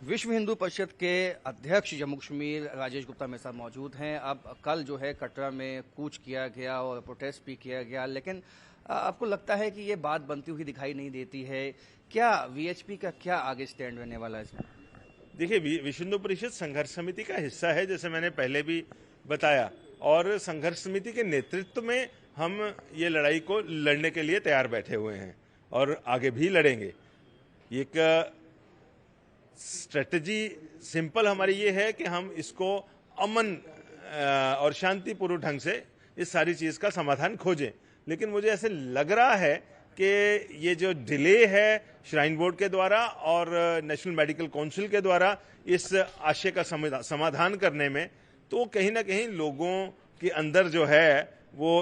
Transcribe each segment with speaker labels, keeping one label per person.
Speaker 1: विश्व हिंदू परिषद के अध्यक्ष जम्मू कश्मीर राजेश गुप्ता मेरे साथ मौजूद हैं। अब कल जो है कटरा में कूच किया गया और प्रोटेस्ट भी किया गया, लेकिन आपको लगता है कि ये बात बनती हुई दिखाई नहीं देती है? क्या वीएचपी का क्या आगे स्टैंड रहने वाला है इसमें?
Speaker 2: देखिए, विश्व हिंदू परिषद संघर्ष समिति का हिस्सा है, जैसे मैंने पहले भी बताया, और संघर्ष समिति के नेतृत्व में हम ये लड़ाई को लड़ने के लिए तैयार बैठे हुए हैं और आगे भी लड़ेंगे। एक स्ट्रेटजी सिंपल हमारी ये है कि हम इसको अमन और शांतिपूर्ण ढंग से इस सारी चीज का समाधान खोजें। लेकिन मुझे ऐसे लग रहा है कि ये जो डिले है श्राइन बोर्ड के द्वारा और नेशनल मेडिकल काउंसिल के द्वारा इस आशय का समाधान करने में, तो कहीं ना कहीं लोगों के अंदर जो है वो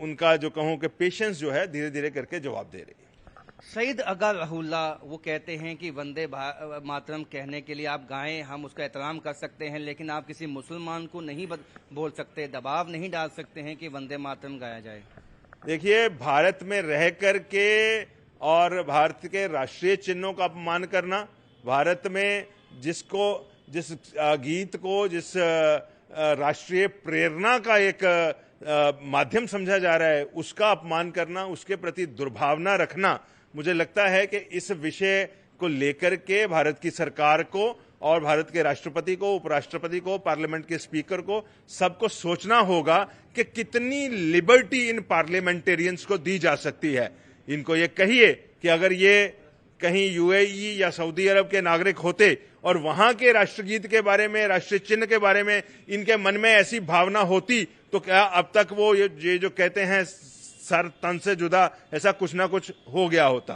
Speaker 2: उनका जो कहूं कि पेशेंस जो है धीरे धीरे करके जवाब दे रही है।
Speaker 1: सईद अगा रहूल्ला वो कहते हैं कि वंदे मातरम कहने के लिए आप गाएं, हम उसका एहतराम कर सकते हैं, लेकिन आप किसी मुसलमान को नहीं बोल सकते, दबाव नहीं डाल सकते हैं कि वंदे मातरम गाया जाए।
Speaker 2: देखिए, भारत में रह करके और भारत के राष्ट्रीय चिन्हों का अपमान करना, भारत में जिस गीत को जिस राष्ट्रीय प्रेरणा का एक माध्यम समझा जा रहा है, उसका अपमान करना, उसके प्रति दुर्भावना रखना, मुझे लगता है कि इस विषय को लेकर के भारत की सरकार को और भारत के राष्ट्रपति को, उपराष्ट्रपति को, पार्लियामेंट के स्पीकर को, सबको सोचना होगा कि कितनी लिबर्टी इन पार्लियामेंटेरियंस को दी जा सकती है। इनको ये कहिए कि अगर ये कहीं यूएई या सऊदी अरब के नागरिक होते और वहां के राष्ट्रगीत के बारे में, राष्ट्रीय चिन्ह के बारे में इनके मन में ऐसी भावना होती, तो क्या अब तक वो ये जो कहते हैं सर तन से जुदा, ऐसा कुछ ना कुछ हो गया होता।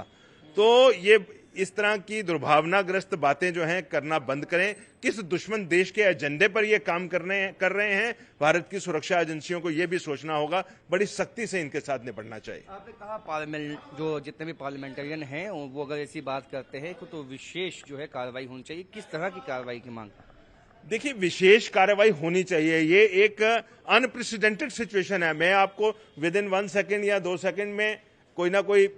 Speaker 2: तो ये इस तरह की दुर्भावनाग्रस्त बातें जो हैं करना बंद करें। किस दुश्मन देश के एजेंडे पर ये काम कर रहे हैं, भारत की सुरक्षा एजेंसियों को ये भी सोचना होगा, बड़ी सख्ती से इनके साथ निपटना चाहिए।
Speaker 1: आपने कहा पार्लियामेंट जो जितने भी पार्लियामेंटेरियन हैं वो अगर ऐसी बात करते हैं तो विशेष जो है कार्रवाई होनी चाहिए। किस तरह की कार्रवाई की मांग?
Speaker 2: देखिए, विशेष कार्रवाई होनी चाहिए। ये एक अनप्रेसिडेंटेड सिचुएशन है। मैं आपको विद इन 1 सेकेंड या 2 सेकेंड में कोई ना कोई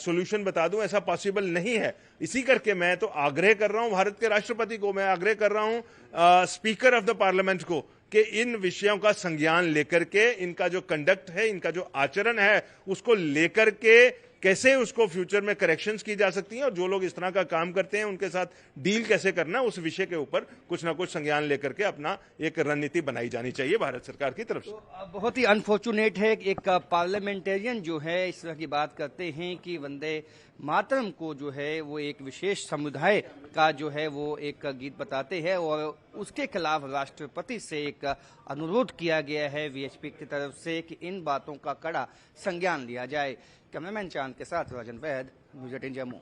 Speaker 2: सॉल्यूशन बता दूं, ऐसा पॉसिबल नहीं है। इसी करके मैं तो आग्रह कर रहा हूं भारत के राष्ट्रपति को, मैं आग्रह कर रहा हूं स्पीकर ऑफ द पार्लियामेंट को कि इन विषयों का संज्ञान लेकर के, इनका जो कंडक्ट है, इनका जो आचरण है, उसको लेकर के कैसे उसको फ्यूचर में करेक्शंस की जा सकती हैं और जो लोग इस तरह का काम करते हैं उनके साथ डील कैसे करना, उस विषय के ऊपर कुछ ना कुछ संज्ञान लेकर के अपना एक रणनीति बनाई जानी चाहिए भारत सरकार की तरफ से।
Speaker 1: तो बहुत ही अनफॉर्चुनेट है कि एक पार्लियामेंटेरियन जो है इस तरह की बात करते हैं कि वंदे मातरम को जो है वो एक विशेष समुदाय का जो है वो एक गीत बताते हैं और उसके खिलाफ राष्ट्रपति से एक अनुरोध किया गया है वीएचपी की तरफ से कि इन बातों का कड़ा संज्ञान लिया जाए। कैमरामैन चांद के साथ राजन वैद, न्यूज़ 18 जम्मू।